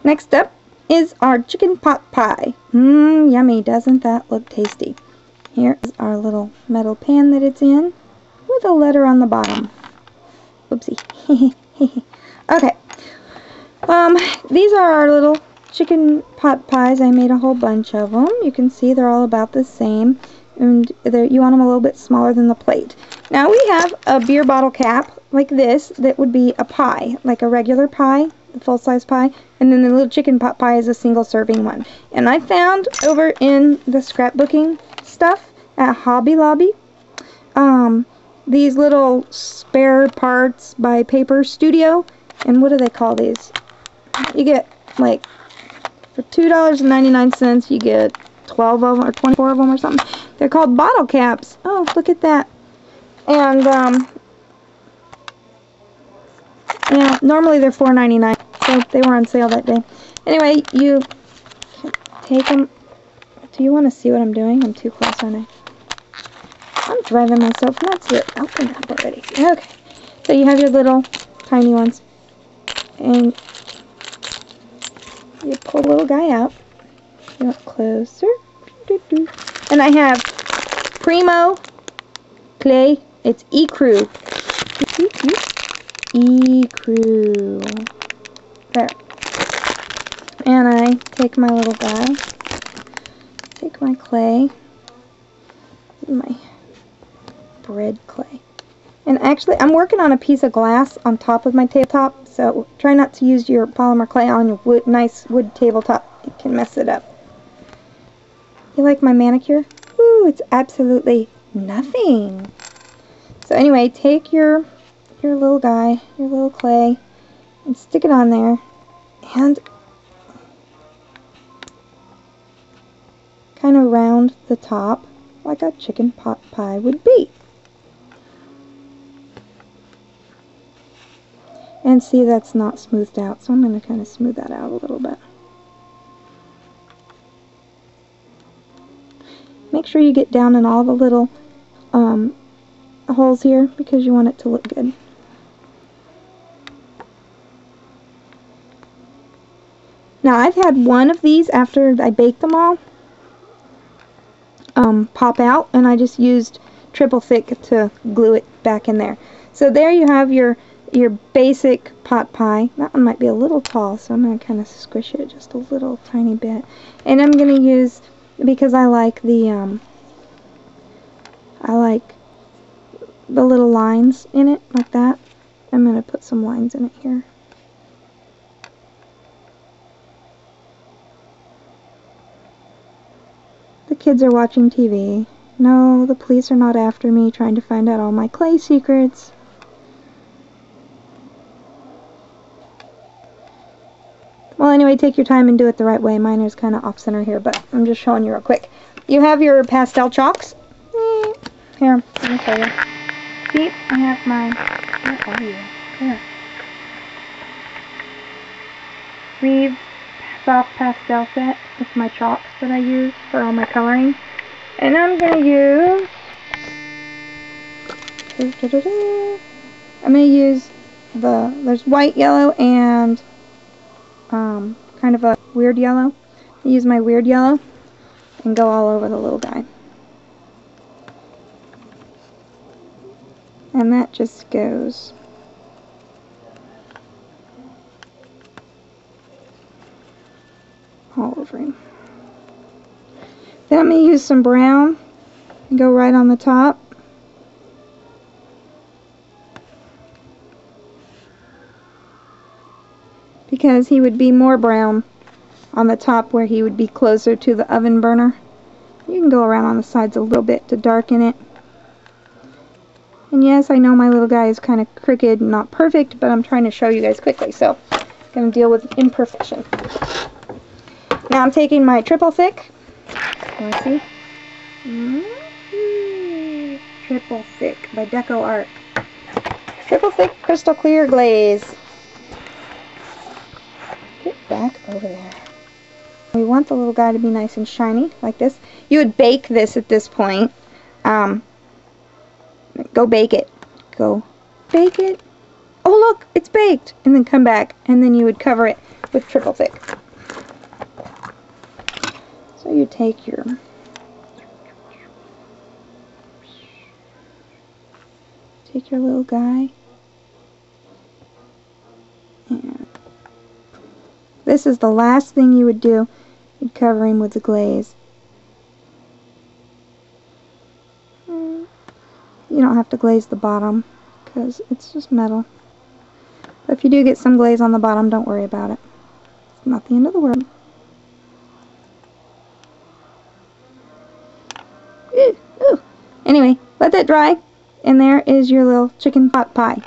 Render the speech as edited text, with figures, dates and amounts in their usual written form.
Next up is our chicken pot pie. Yummy, doesn't that look tasty? Here is our little metal pan that it's in with a letter on the bottom. Oopsie. Okay. These are our little chicken pot pies. I made a whole bunch of them. You can see they're all about the same, and you want them a little bit smaller than the plate. Now we have a beer bottle cap like this that would be a pie, like a regular pie, a full-size pie, and then the little chicken pot pie is a single serving one. And I found over in the scrapbooking stuff at Hobby Lobby these little spare parts by Paper Studio, and what do they call these? You get, like, for $2.99 you get 12 of them or 24 of them or something. They're called bottle caps. Oh, look at that. And yeah, normally they're $4.99, so they were on sale that day. Anyway, you take them. Do you want to see what I'm doing? I'm too close, aren't I? I'm driving myself nuts here. Open up already. Okay. So you have your little tiny ones. And you pull the little guy out. You want closer. And I have Polymer Clay. It's E-Crew. E-Crew. There. And I take my little guy. Take my clay. My bread clay. And actually, I'm working on a piece of glass on top of my tabletop, so try not to use your polymer clay on your nice wood tabletop. It can mess it up. You like my manicure? Ooh, it's absolutely nothing. So anyway, take your little guy, your little clay, and stick it on there, and kind of round the top like a chicken pot pie would be. And see, that's not smoothed out, so I'm going to kind of smooth that out a little bit. Make sure you get down in all the little holes here because you want it to look good. Now, I've had one of these after I baked them all pop out, and I just used triple thick to glue it back in there. So there you have your basic pot pie. That one might be a little tall, so I'm going to kind of squish it just a little tiny bit. And I'm going to use, because I like the little lines in it, like that. I'm going to put some lines in it here. The kids are watching TV. No, the police are not after me trying to find out all my clay secrets. Well, anyway, take your time and do it the right way. Mine is kind of off-center here, but I'm just showing you real quick. You have your pastel chalks. Here, let me show you. See, I have my... Where are you? Here. Reeves soft pastel set with my chalks that I use for all my coloring. And I'm going to use... I'm going to use there's white, yellow, and kind of a weird yellow. I use my weird yellow and go all over the little guy. And that just goes all over him. Then I'm going to use some brown and go right on the top. Because he would be more brown on the top where he would be closer to the oven burner. You can go around on the sides a little bit to darken it. And yes, I know my little guy is kind of crooked and not perfect, but I'm trying to show you guys quickly, so I'm going to deal with imperfection. Now I'm taking my triple thick. You want to see? Triple thick by Deco Art. Triple thick crystal clear glaze. Get back over there. We want the little guy to be nice and shiny, like this. You would bake this at this point. Go bake it. Go bake it. Oh look, it's baked. And then come back, and then you would cover it with triple thick. So you take your little guy, and this is the last thing you would do. You'd cover him with the glaze. You don't have to glaze the bottom because it's just metal. But if you do get some glaze on the bottom, don't worry about it. It's not the end of the world. Anyway, let that dry, and there is your little chicken pot pie.